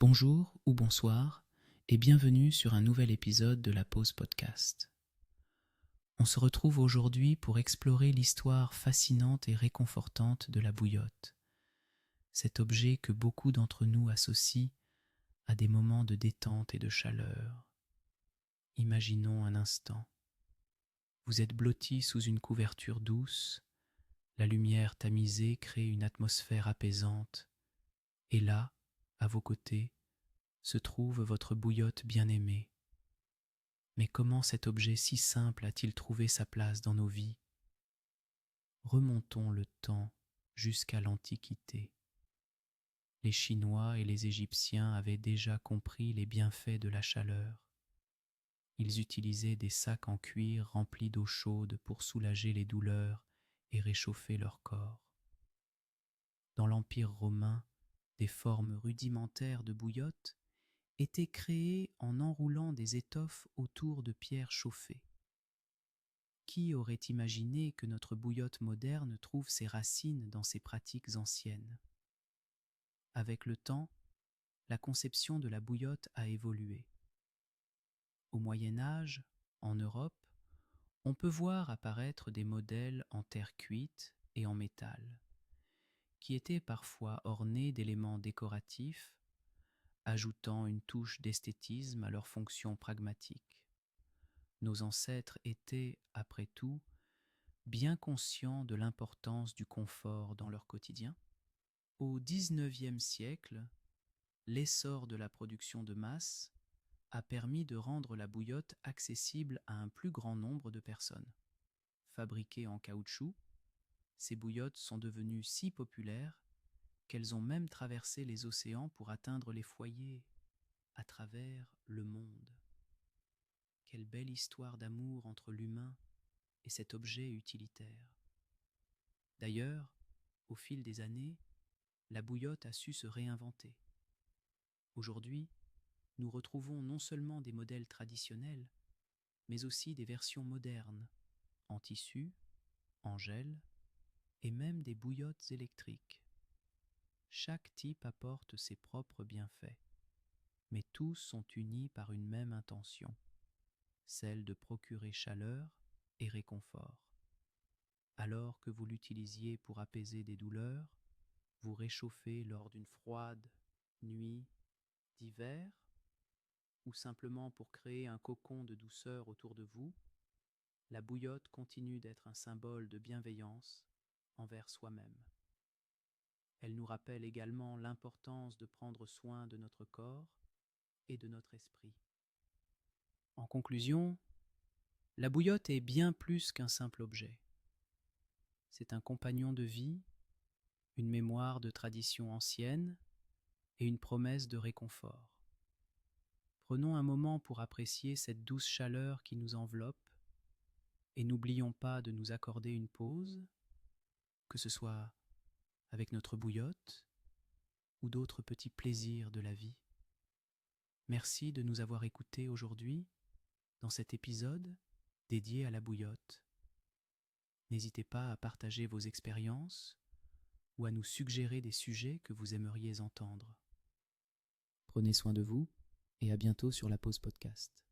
Bonjour ou bonsoir et bienvenue sur un nouvel épisode de la Pause Podcast. On se retrouve aujourd'hui pour explorer l'histoire fascinante et réconfortante de la bouillotte, cet objet que beaucoup d'entre nous associent à des moments de détente et de chaleur. Imaginons un instant. Vous êtes blotti sous une couverture douce, la lumière tamisée crée une atmosphère apaisante, et là, à vos côtés, se trouve votre bouillotte bien-aimée. Mais comment cet objet si simple a-t-il trouvé sa place dans nos vies? Remontons le temps jusqu'à l'Antiquité. Les Chinois et les Égyptiens avaient déjà compris les bienfaits de la chaleur. Ils utilisaient des sacs en cuir remplis d'eau chaude pour soulager les douleurs et réchauffer leur corps. Dans l'Empire romain, des formes rudimentaires de bouillotte étaient créées en enroulant des étoffes autour de pierres chauffées. Qui aurait imaginé que notre bouillotte moderne trouve ses racines dans ces pratiques anciennes? Avec le temps, la conception de la bouillotte a évolué. Au Moyen Âge, en Europe, on peut voir apparaître des modèles en terre cuite et en métal, qui étaient parfois ornés d'éléments décoratifs, ajoutant une touche d'esthétisme à leur fonction pragmatique. Nos ancêtres étaient, après tout, bien conscients de l'importance du confort dans leur quotidien. Au XIXe siècle, l'essor de la production de masse a permis de rendre la bouillotte accessible à un plus grand nombre de personnes. Fabriquées en caoutchouc, ces bouillottes sont devenues si populaires qu'elles ont même traversé les océans pour atteindre les foyers à travers le monde. Quelle belle histoire d'amour entre l'humain et cet objet utilitaire. D'ailleurs, au fil des années, la bouillotte a su se réinventer. Aujourd'hui, nous retrouvons non seulement des modèles traditionnels, mais aussi des versions modernes, en tissu, en gel, et même des bouillottes électriques. Chaque type apporte ses propres bienfaits, mais tous sont unis par une même intention, celle de procurer chaleur et réconfort. Alors que vous l'utilisiez pour apaiser des douleurs, vous réchauffer lors d'une froide nuit d'hiver, ou simplement pour créer un cocon de douceur autour de vous, la bouillotte continue d'être un symbole de bienveillance envers soi-même. Elle nous rappelle également l'importance de prendre soin de notre corps et de notre esprit. En conclusion, la bouillotte est bien plus qu'un simple objet. C'est un compagnon de vie, une mémoire de tradition ancienne et une promesse de réconfort. Prenons un moment pour apprécier cette douce chaleur qui nous enveloppe et n'oublions pas de nous accorder une pause, que ce soit avec notre bouillotte ou d'autres petits plaisirs de la vie. Merci de nous avoir écoutés aujourd'hui dans cet épisode dédié à la bouillotte. N'hésitez pas à partager vos expériences ou à nous suggérer des sujets que vous aimeriez entendre. Prenez soin de vous et à bientôt sur la Pause Podcast.